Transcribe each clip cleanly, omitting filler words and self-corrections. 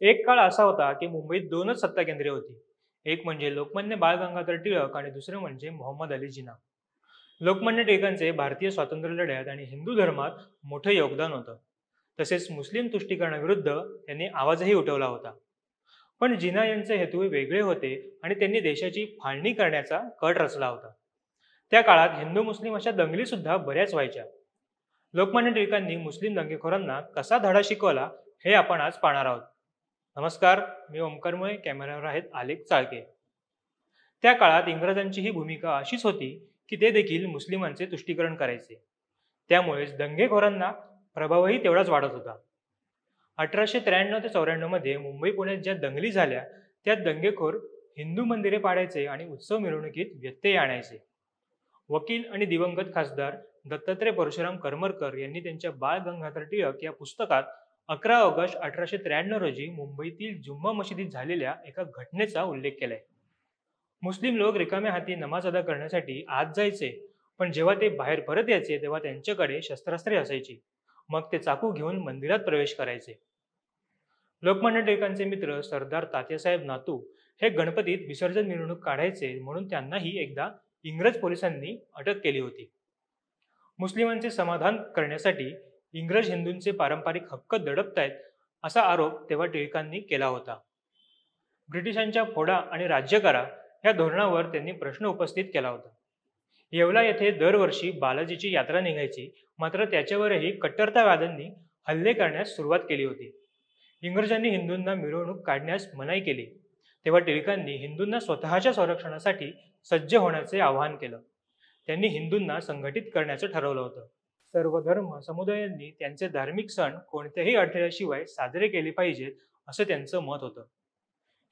एक काळ असा होता की मुंबईत दोनच सत्ता केंद्रे होती. एक म्हणजे लोकमान्य बाळ गंगाधर टिळक आणि दुसरे म्हणजे मोहम्मद अली जिना. लोकमान्य टिळकांचे भारतीय स्वातंत्र्य लढ्यात आणि हिंदू धर्मात मोठं योगदान होतं. तसेच मुस्लिम तुष्टीकरणाविरुद्ध त्यांनी आवाजही उठवला होता. पण जिना यांचे हेतू वेगळे होते आणि त्यांनी देशाची फाळणी करण्याचा कट रचला होता. त्या काळात हिंदू मुस्लिम अशा दंगली सुद्धा बऱ्याच व्हायच्या. लोकमान्य टिळकांनी मुस्लिम दंगेखोरांना कसा धडा शिकवला हे आपण आज पाहणार आहोत. नमस्कार, मी ओमकार मुळे, कॅमेऱ्यावर आहेत आलेख चाळके. त्या काळात इंग्रजांची ही भूमिका अशीच होती की ते देखील मुस्लिमांचे तुष्टीकरण करायचे. त्यामुळेच दंगेखोरांना प्रभावही तेवढाच वाढत होता. 1893 ते 94 मध्ये मुंबई पुण्यात ज्या दंगली झाल्या त्यात दंगेखोर हिंदू मंदिरे पाडायचे आणि उत्सव मिरवणुकीत व्यत्यय आणायचे. वकील आणि दिवंगत खासदार दत्तात्रय परशुराम करमरकर यांनी त्यांच्या बाळ गंगाधर टिळक या पुस्तकात 11 ऑगस्ट 1893 रोजी मुंबईतील जुम्मा मशिदीत झालेल्या एका घटनेचा उल्लेख केलाय. मुस्लिम लोक रिकाम्या हाती नमाज अदा करण्यासाठी आत जायचे, पण जेव्हा ते बाहेर परत यायचे तेव्हा त्यांच्याकडे शस्त्रास्त्रे असायची. मग ते चाकू घेऊन मंदिरात प्रवेश करायचे. लोकमान्य टिळकांचे मित्र सरदार तात्यासाहेब नातू हे गणपतीत विसर्जन मिरवणूक काढायचे, म्हणून त्यांनाही एकदा इंग्रज पोलिसांनी अटक केली होती. मुस्लिमांचे समाधान करण्यासाठी इंग्रज हिंदूंचे पारंपरिक हक्क दडपतायत असा आरोप तेव्हा टिळकांनी केला होता. ब्रिटिशांच्या फोडा आणि राज्य करा या धोरणावर त्यांनी प्रश्न उपस्थित केला होता. येवला येथे दरवर्षी बालाजीची यात्रा निघायची, मात्र त्याच्यावरही कट्टरतावाद्यांनी हल्ले करण्यास सुरुवात केली होती. इंग्रजांनी हिंदूंना मिरवणूक काढण्यास मनाई केली. तेव्हा टिळकांनी हिंदूंना स्वतःच्या संरक्षणासाठी सज्ज होण्याचे आवाहन केलं. त्यांनी हिंदूंना संघटित करण्याचं ठरवलं होतं. सर्व धर्म समुदायांनी त्यांचे धार्मिक सण कोणत्याही अडथळ्याशिवाय साजरे केले पाहिजेत असं त्यांचं मत होतं.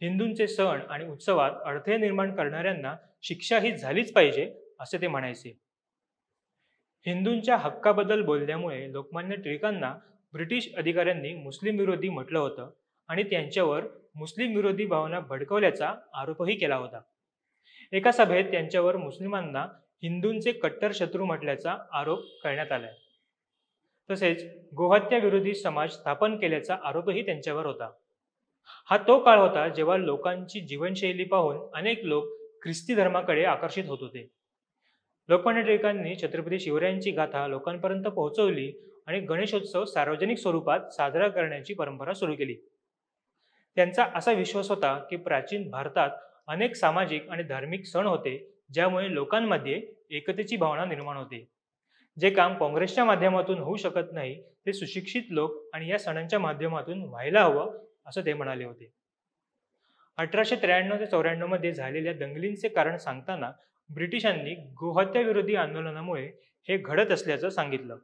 हिंदूंचे सण आणि उत्सवात अडथळे निर्माण करणाऱ्यांना शिक्षा ही झालीच पाहिजे असे ते म्हणायचे. हिंदूंच्या हक्काबद्दल बोलल्यामुळे लोकमान्य टिळकांना ब्रिटिश अधिकाऱ्यांनी मुस्लिम विरोधी म्हटलं होतं आणि त्यांच्यावर मुस्लिम विरोधी भावना भडकवल्याचा आरोपही केला होता. एका सभेत त्यांच्यावर मुस्लिमांना हिंदूंचे कट्टर शत्रू म्हटल्याचा आरोप करण्यात आलाय. तसेच गोहत्या विरोधी समाज स्थापन केल्याचा आरोपही त्यांच्यावर होता. हा तो काळ होता जेव्हा लोकांची जीवनशैली पाहून अनेक लोक ख्रिस्ती धर्माकडे आकर्षित होत होते. लोकमान्य टिळकांनी छत्रपती शिवरायांची गाथा लोकांपर्यंत पोहोचवली आणि गणेशोत्सव सार्वजनिक स्वरूपात साजरा करण्याची परंपरा सुरू केली. त्यांचा असा विश्वास होता की प्राचीन भारतात अनेक सामाजिक आणि धार्मिक सण होते ज्यामुळे लोकांमध्ये एकतेची भावना निर्माण होते. जे काम काँग्रेसच्या माध्यमातून होऊ शकत नाही ते सुशिक्षित लोक आणि या सणांच्या माध्यमातून व्हायला हवं असं ते म्हणाले होते. 1893 ते 94 मध्ये झालेल्या दंगलींचे कारण सांगताना ब्रिटिशांनी गोहत्या विरोधी आंदोलनामुळे हे घडत असल्याचं सांगितलं.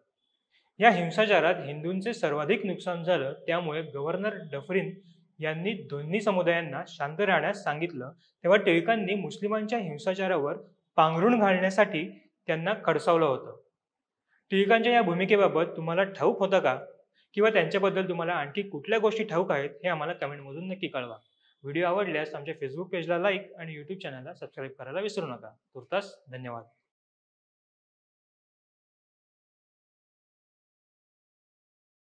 या हिंसाचारात हिंदूंचे सर्वाधिक नुकसान झालं, त्यामुळे गव्हर्नर डफरीन यांनी दोन्ही समुदायांना शांत राहण्यास सांगितलं. तेव्हा टिळकांनी मुस्लिमांच्या हिंसाचारावर पांघरुण घालण्यासाठी त्यांना खडसावलं होतं. टिळकांच्या या भूमिकेबाबत तुम्हाला ठाऊक होतं का? किंवा त्यांच्याबद्दल तुम्हाला आणखी कुठल्या गोष्टी ठाऊक आहेत हे आम्हाला कमेंटमधून नक्की कळवा. व्हिडिओ आवडल्यास आमच्या फेसबुक पेजला लाईक आणि यूट्यूब चॅनलला सबस्क्राईब करायला विसरू नका. तुर्तास धन्यवाद.